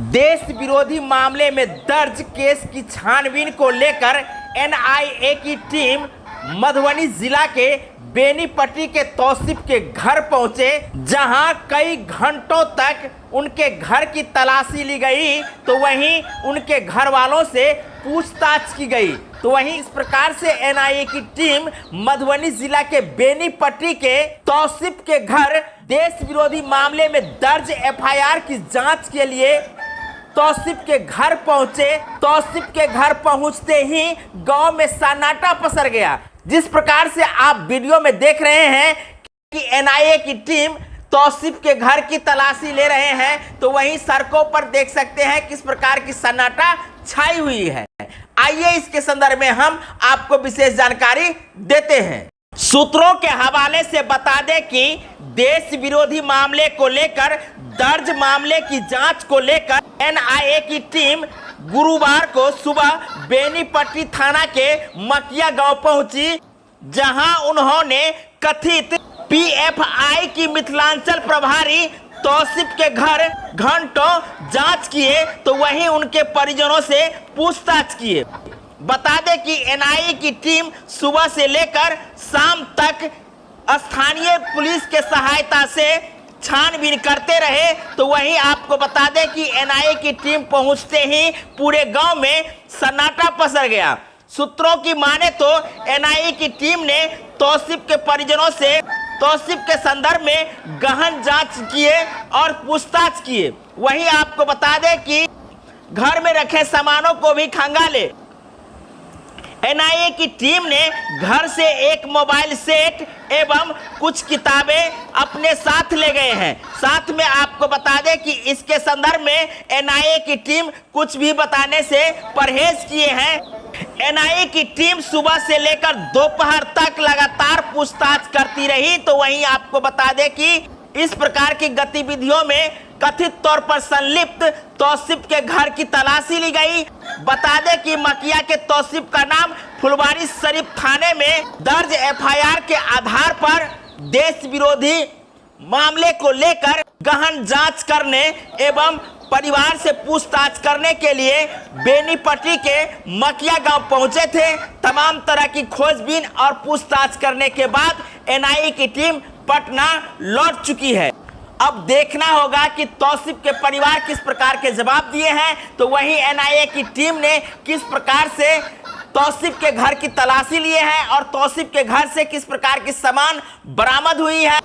देश विरोधी मामले में दर्ज केस की छानबीन को लेकर एनआईए की टीम मधुबनी जिला के बेनीपट्टी के तौसीफ के घर पहुंचे, जहां कई घंटों तक उनके घर की तलाशी ली गई, तो वहीं उनके घर वालों से पूछताछ की गई। तो वहीं इस प्रकार से एनआईए की टीम मधुबनी जिला के बेनीपट्टी के तौसीफ के घर देश विरोधी मामले में दर्ज एफआईआर की जांच के लिए तौसीफ के घर पहुंचे। तौसीफ के घर पहुंचते ही गांव में सन्नाटा पसर गया। जिस प्रकार से आप वीडियो में देख रहे हैं कि एनआईए की टीम तौसीफ के घर की तलाशी ले रहे हैं, तो वहीं सड़कों पर देख सकते हैं किस प्रकार की सन्नाटा छाई हुई है। आइए इसके संदर्भ में हम आपको विशेष जानकारी देते हैं। सूत्रों के हवाले से बता दें कि देश विरोधी मामले को लेकर दर्ज मामले की जांच को लेकर एनआईए की टीम गुरुवार को सुबह बेनीपट्टी थाना के मकिया गांव पहुंची, जहां उन्होंने कथित पीएफआई की मिथिलांचल प्रभारी तौसीफ के घर घंटों जांच किए, तो वहीं उनके परिजनों से पूछताछ किए। बता दें कि एनआईए की टीम सुबह से लेकर शाम तक स्थानीय पुलिस के सहायता से छानबीन करते रहे। तो वहीं आपको बता दें कि एनआईए की टीम पहुंचते ही पूरे गांव में सन्नाटा पसर गया। सूत्रों की माने तो एनआईए की टीम ने तौसीफ के परिजनों से तौसीफ के संदर्भ में गहन जांच किए और पूछताछ किए। वहीं आपको बता दें कि घर में रखे सामानों को भी खंगाले। एनआईए की टीम ने घर से एक मोबाइल सेट एवं कुछ किताबें अपने साथ ले गए हैं। साथ में आपको बता दें कि इसके संदर्भ में एनआईए की टीम कुछ भी बताने से परहेज किए हैं। एनआईए की टीम सुबह से लेकर दोपहर तक लगातार पूछताछ करती रही। तो वहीं आपको बता दें कि इस प्रकार की गतिविधियों में कथित तौर पर संलिप्त तौसीफ के घर की तलाशी ली गई। बता दें कि मकिया के तौसीफ का नाम फुलवारी शरीफ थाने में दर्ज एफआईआर के आधार पर देश विरोधी मामले को लेकर गहन जांच करने एवं परिवार से पूछताछ करने के लिए बेनीपट्टी के मकिया गांव पहुंचे थे। तमाम तरह की खोजबीन और पूछताछ करने के बाद एनआईए की टीम पटना लौट चुकी है। अब देखना होगा कि तौसीफ के परिवार किस प्रकार के जवाब दिए हैं, तो वहीं एनआईए की टीम ने किस प्रकार से तौसीफ के घर की तलाशी लिए हैं और तौसीफ के घर से किस प्रकार की सामान बरामद हुई है।